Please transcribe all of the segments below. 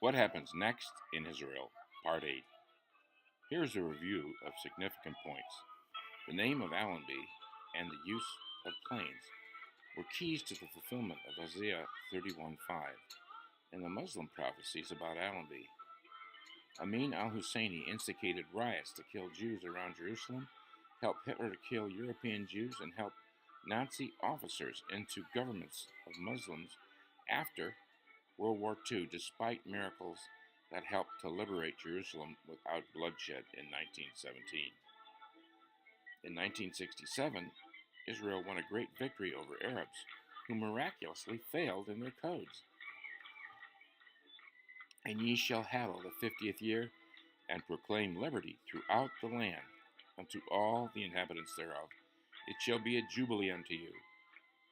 What happens next in Israel? Part 8. Here's a review of significant points. The name of Allenby and the use of planes were keys to the fulfillment of Isaiah 31:5 and the Muslim prophecies about Allenby. Amin al-Husseini instigated riots to kill Jews around Jerusalem, helped Hitler to kill European Jews, and helped Nazi officers into governments of Muslims after World War II, despite miracles that helped to liberate Jerusalem without bloodshed in 1917. In 1967, Israel won a great victory over Arabs, who miraculously failed in their codes. And ye shall hallow the 50th year, and proclaim liberty throughout the land unto all the inhabitants thereof. It shall be a jubilee unto you.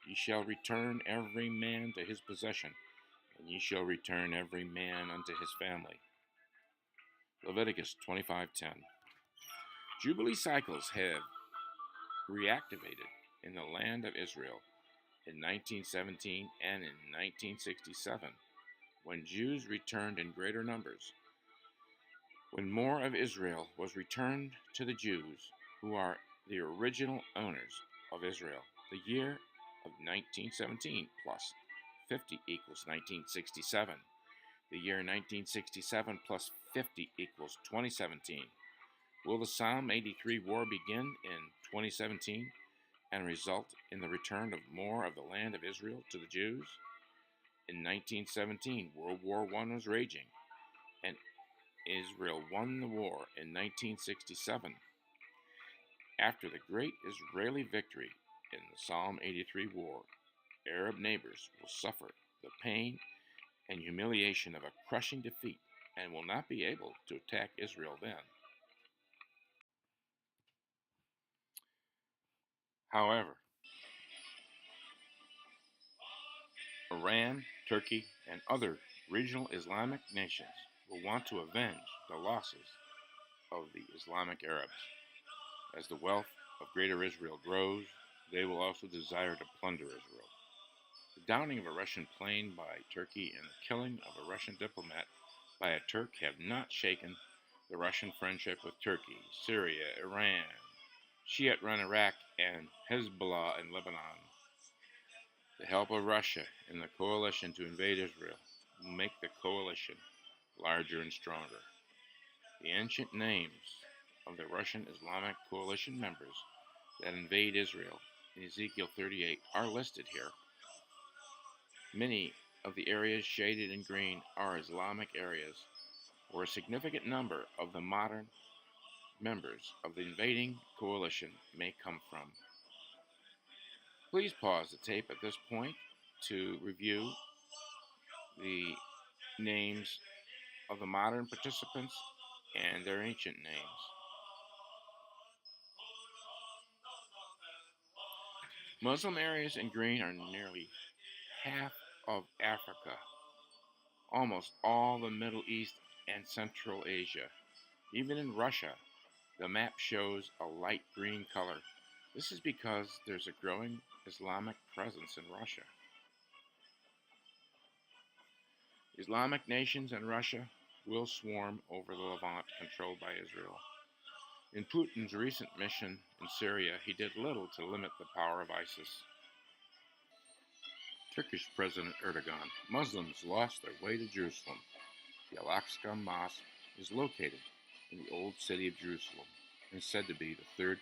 Ye shall return every man to his possession, and ye shall return every man unto his family. Leviticus 25:10. Jubilee cycles have reactivated in the land of Israel in 1917 and in 1967, when Jews returned in greater numbers. When more of Israel was returned to the Jews, who are the original owners of Israel, the year of 1917 plus 50 equals 1967. The year 1967 plus 50 equals 2017. Will the Psalm 83 war begin in 2017 and result in the return of more of the land of Israel to the Jews? In 1917, World War I was raging, and Israel won the war in 1967. After the great Israeli victory in the Psalm 83 war, Arab neighbors will suffer the pain and humiliation of a crushing defeat and will not be able to attack Israel then. However, Iran, Turkey, and other regional Islamic nations will want to avenge the losses of the Islamic Arabs. As the wealth of Greater Israel grows, they will also desire to plunder Israel. The downing of a Russian plane by Turkey and the killing of a Russian diplomat by a Turk have not shaken the Russian friendship with Turkey, Syria, Iran, Shiite-run Iraq, and Hezbollah in Lebanon. The help of Russia in the coalition to invade Israel will make the coalition larger and stronger. The ancient names of the Russian Islamic coalition members that invade Israel in Ezekiel 38 are listed here. Many of the areas shaded in green are Islamic areas where a significant number of the modern members of the invading coalition may come from. Please pause the tape at this point to review the names of the modern participants and their ancient names. Muslim areas in green are nearly half of Africa, almost all the Middle East and Central Asia. Even in Russia, the map shows a light green color. This is because there's a growing Islamic presence in Russia. Islamic nations in Russia will swarm over the Levant controlled by Israel. In Putin's recent mission in Syria, he did little to limit the power of ISIS. Turkish President Erdogan. Muslims lost their way to Jerusalem. The Al-Aqsa Mosque is located in the old city of Jerusalem and is said to be the third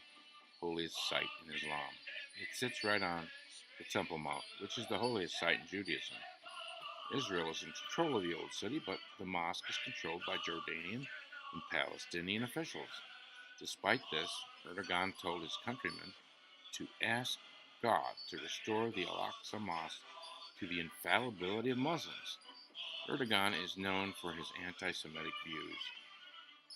holiest site in Islam. It sits right on the Temple Mount, which is the holiest site in Judaism. Israel is in control of the old city, but the mosque is controlled by Jordanian and Palestinian officials. Despite this, Erdogan told his countrymen to ask God to restore the Al-Aqsa Mosque to the infallibility of Muslims. Erdogan is known for his anti-Semitic views.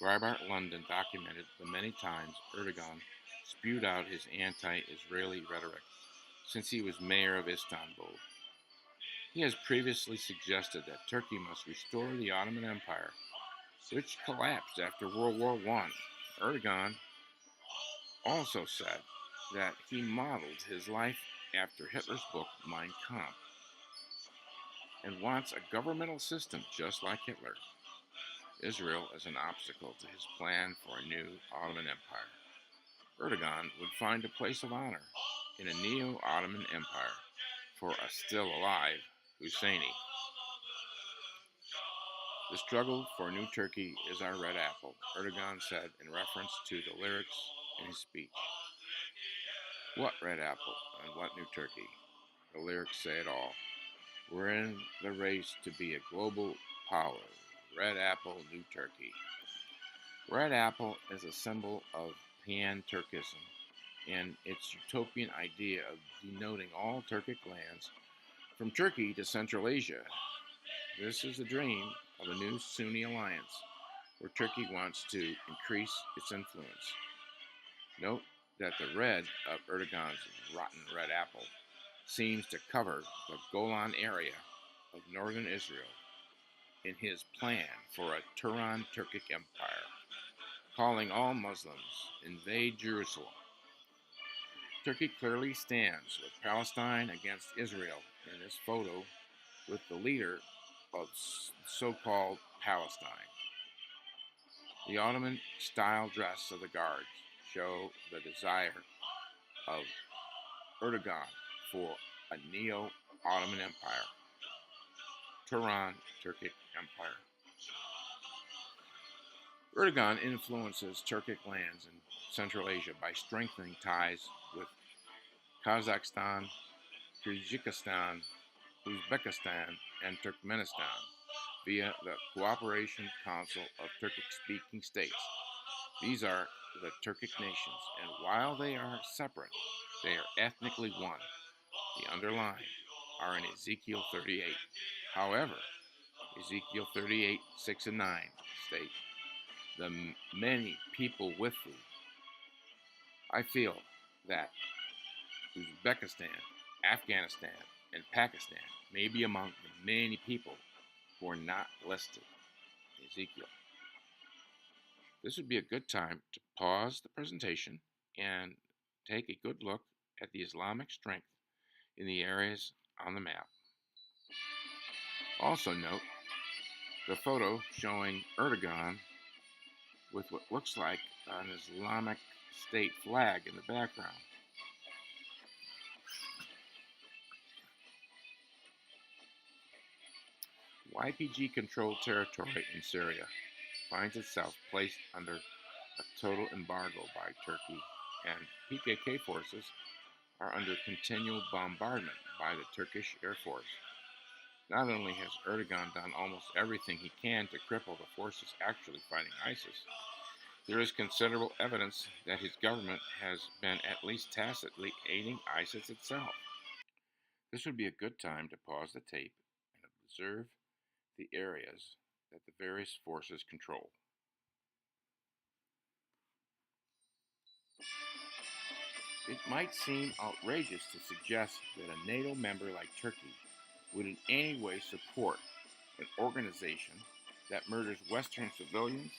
Breitbart London documented the many times Erdogan spewed out his anti-Israeli rhetoric since he was mayor of Istanbul. He has previously suggested that Turkey must restore the Ottoman Empire, which collapsed after World War I. Erdogan also said that he modeled his life after Hitler's book Mein Kampf, and wants a governmental system just like Hitler. Israel is an obstacle to his plan for a new Ottoman Empire. Erdogan would find a place of honor in a neo-Ottoman empire for a still-alive Husseini. The struggle for a new Turkey is our red apple, Erdogan said in reference to the lyrics in his speech. What red apple and what new Turkey? The lyrics say it all. We're in the race to be a global power. Red apple, new Turkey. Red apple is a symbol of pan-Turkism and its utopian idea of denoting all Turkic lands from Turkey to Central Asia. This is the dream of a new Sunni alliance where Turkey wants to increase its influence. Note that the red of Erdogan's rotten red apple seems to cover the Golan area of northern Israel in his plan for a Turan Turkic empire, calling all Muslims invade Jerusalem. Turkey clearly stands with Palestine against Israel in this photo with the leader of so-called Palestine. The Ottoman-style dress of the guards show the desire of Erdogan for a neo-Ottoman empire, Turan Turkic Empire. Erdogan influences Turkic lands in Central Asia by strengthening ties with Kazakhstan, Kyrgyzstan, Uzbekistan, and Turkmenistan via the Cooperation Council of Turkic-speaking states. These are the Turkic nations, and while they are separate, they are ethnically one. The underlying are in Ezekiel 38. However, Ezekiel 38, 6 and 9 state, the many people with thee. I feel that Uzbekistan, Afghanistan, and Pakistan may be among the many people who are not listed in Ezekiel. This would be a good time to pause the presentation and take a good look at the Islamic strength in the areas on the map. Also note the photo showing Erdogan with what looks like an Islamic State flag in the background. YPG-controlled territory in Syria finds itself placed under a total embargo by Turkey, and PKK forces are under continual bombardment by the Turkish Air Force. Not only has Erdogan done almost everything he can to cripple the forces actually fighting ISIS, there is considerable evidence that his government has been at least tacitly aiding ISIS itself. This would be a good time to pause the tape and observe the areas that the various forces control. It might seem outrageous to suggest that a NATO member like Turkey would in any way support an organization that murders Western civilians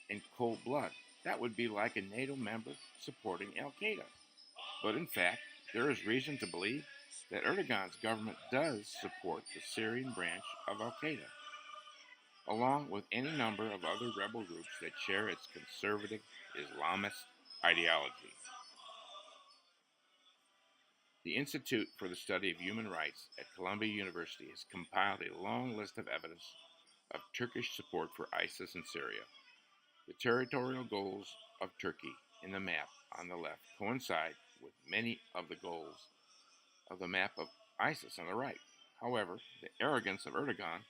in cold blood. That would be like a NATO member supporting Al-Qaeda. But in fact, there is reason to believe that Erdogan's government does support the Syrian branch of Al-Qaeda, along with any number of other rebel groups that share its conservative Islamist ideology. The Institute for the Study of Human Rights at Columbia University has compiled a long list of evidence of Turkish support for ISIS in Syria. The territorial goals of Turkey in the map on the left coincide with many of the goals of the map of ISIS on the right. However, the arrogance of Erdogan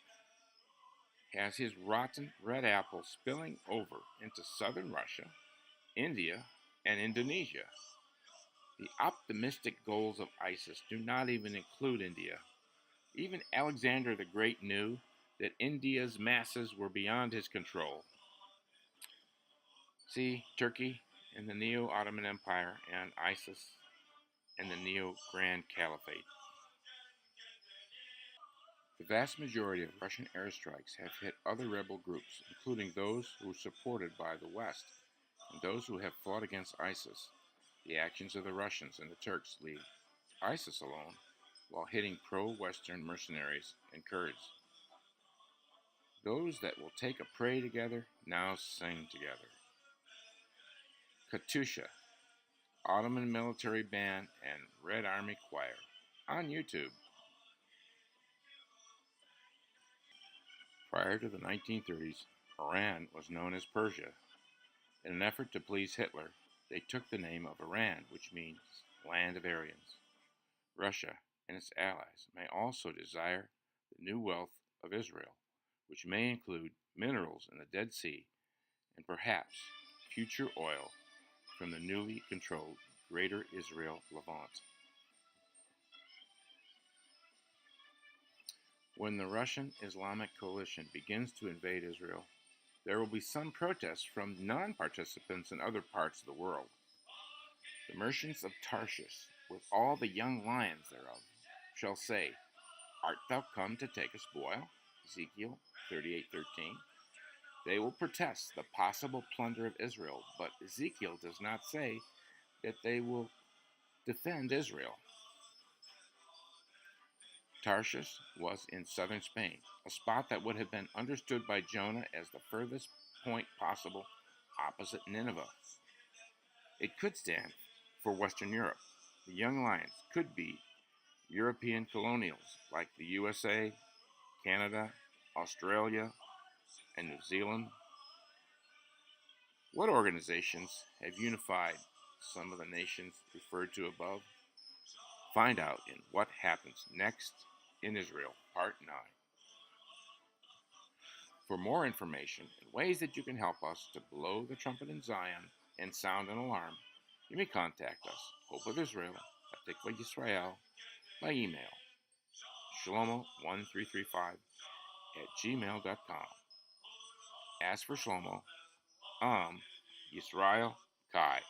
has his rotten red apple spilling over into southern Russia, India, and Indonesia. The optimistic goals of ISIS do not even include India. Even Alexander the Great knew that India's masses were beyond his control. See, Turkey and the Neo-Ottoman Empire, and ISIS and the Neo-Grand Caliphate. The vast majority of Russian airstrikes have hit other rebel groups, including those who were supported by the West and those who have fought against ISIS. The actions of the Russians and the Turks leave ISIS alone while hitting pro-Western mercenaries and Kurds. Those that will take a prey together now sing together. Katusha, Ottoman Military Band, and Red Army Choir on YouTube. Prior to the 1930s, Iran was known as Persia. In an effort to please Hitler, they took the name of Iran, which means land of Aryans. Russia and its allies may also desire the new wealth of Israel, which may include minerals in the Dead Sea and perhaps future oil from the newly controlled Greater Israel Levant. When the Russian Islamic coalition begins to invade Israel, there will be some protests from non-participants in other parts of the world. The merchants of Tarshish, with all the young lions thereof, shall say, Art thou come to take a spoil? Ezekiel 38:13. They will protest the possible plunder of Israel, but Ezekiel does not say that they will defend Israel. Tarshish was in southern Spain, a spot that would have been understood by Jonah as the furthest point possible opposite Nineveh. It could stand for Western Europe. The young lions could be European colonials like the USA, Canada, Australia, and New Zealand. What organizations have unified some of the nations referred to above? Find out in What Happens Next in Israel, Part 9. For more information and ways that you can help us to blow the trumpet in Zion and sound an alarm, you may contact us, Hope of Israel, Tikva Yisrael, by email, shlomo1335@gmail.com. As for Shlomo, Yisrael Kai.